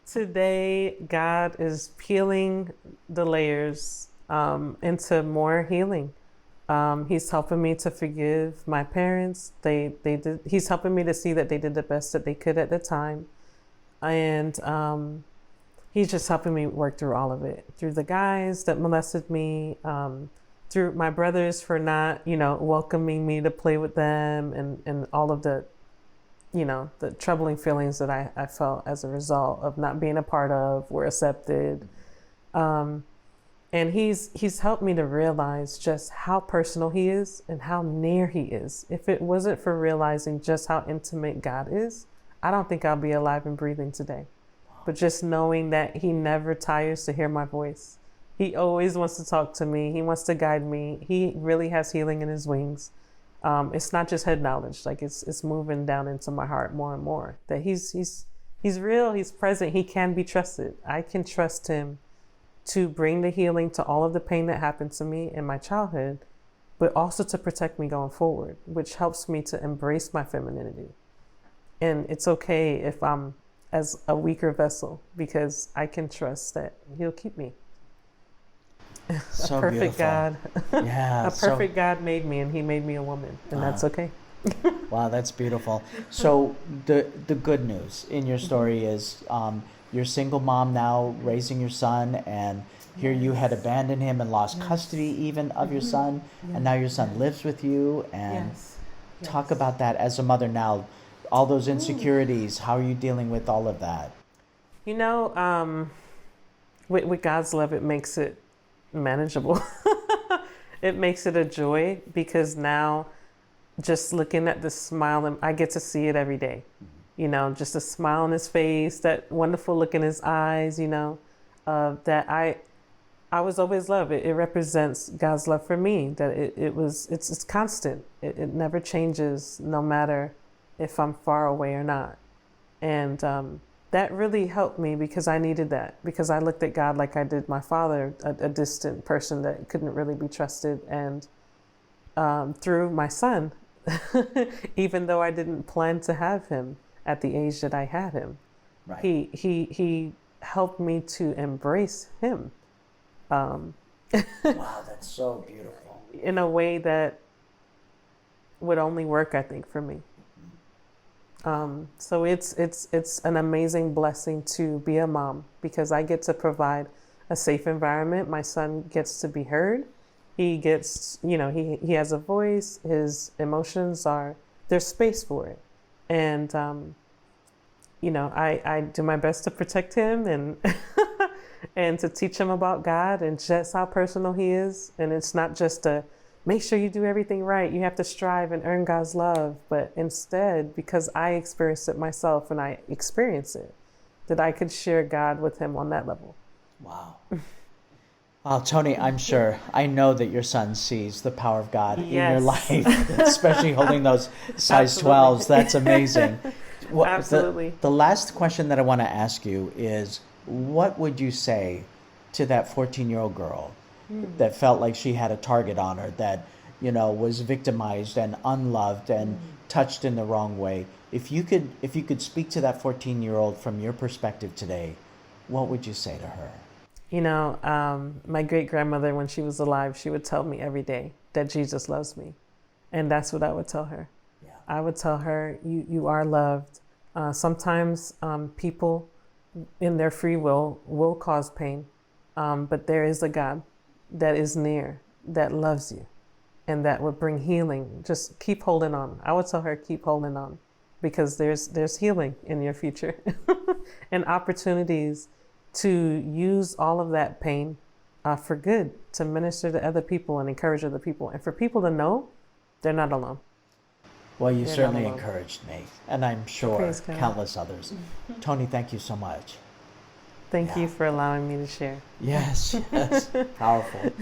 Speaker 2: Today, God is peeling the layers into more healing. He's helping me to forgive my parents. He's helping me to see that they did the best that they could at the time. And he's just helping me work through all of it, through the guys that molested me, through my brothers for not, you know, welcoming me to play with them, and all of the, you know, the troubling feelings that I felt as a result of not being a part of or accepted. And he's helped me to realize just how personal he is and how near he is. If it wasn't for realizing just how intimate God is, I don't think I'll be alive and breathing today. But just knowing that he never tires to hear my voice. He always wants to talk to me. He wants to guide me. He really has healing in his wings. It's not just head knowledge. Like, it's moving down into my heart more and more. That he's real. He's present. He can be trusted. I can trust him to bring the healing to all of the pain that happened to me in my childhood, but also to protect me going forward, which helps me to embrace my femininity. And it's okay if I'm as a weaker vessel, because I can trust that he'll keep me.
Speaker 1: So
Speaker 2: a perfect
Speaker 1: beautiful.
Speaker 2: God.
Speaker 1: Yeah.
Speaker 2: A perfect God made me, and he made me a woman, and that's okay.
Speaker 1: Wow, that's beautiful. So the good news in your story is you're a single mom now, raising your son, and here you had abandoned him and lost custody even of your son, and now your son lives with you. And talk about that as a mother now. All those insecurities, how are you dealing with all of that?
Speaker 2: You know, with God's love, it makes it manageable. It makes it a joy, because now just looking at the smile, I get to see it every day. just a smile on his face, that wonderful look in his eyes, that I was always loved. It represents God's love for me, that it's constant. It never changes, no matter if I'm far away or not. And that really helped me, because I needed that, because I looked at God like I did my father, a distant person that couldn't really be trusted. And through my son, even though I didn't plan to have him at the age that I had him,
Speaker 1: Right.
Speaker 2: he helped me to embrace him.
Speaker 1: Wow, that's so beautiful.
Speaker 2: In a way that would only work, I think, for me. So it's an amazing blessing to be a mom, because I get to provide a safe environment. My son gets to be heard. He gets, he has a voice. His emotions there's space for it. And, I do my best to protect him and and to teach him about God and just how personal he is. And it's not just to make sure you do everything right. You have to strive and earn God's love. But instead, because I experienced it myself and I experience it, that I could share God with him on that level.
Speaker 1: Wow. Well, Toni, I know that your son sees the power of God in your life, especially holding those size 12s. That's amazing.
Speaker 2: Absolutely.
Speaker 1: The last question that I want to ask you is, what would you say to that 14-year-old girl that felt like she had a target on her, that, was victimized and unloved and touched in the wrong way? If you could speak to that 14-year-old from your perspective today, what would you say to her?
Speaker 2: My great-grandmother, when she was alive, she would tell me every day that Jesus loves me. And that's what I would tell her.
Speaker 1: Yeah.
Speaker 2: I would tell her, you are loved. Sometimes people in their free will cause pain. But there is a God that is near, that loves you, and that would bring healing. Just keep holding on. I would tell her, keep holding on, because there's healing in your future and opportunities to use all of that pain for good, to minister to other people and encourage other people, and for people to know they're not alone.
Speaker 1: Well, you certainly encouraged me, and I'm sure countless others. Toni, thank you so much.
Speaker 2: Thank you for allowing me to share.
Speaker 1: Yes, powerful.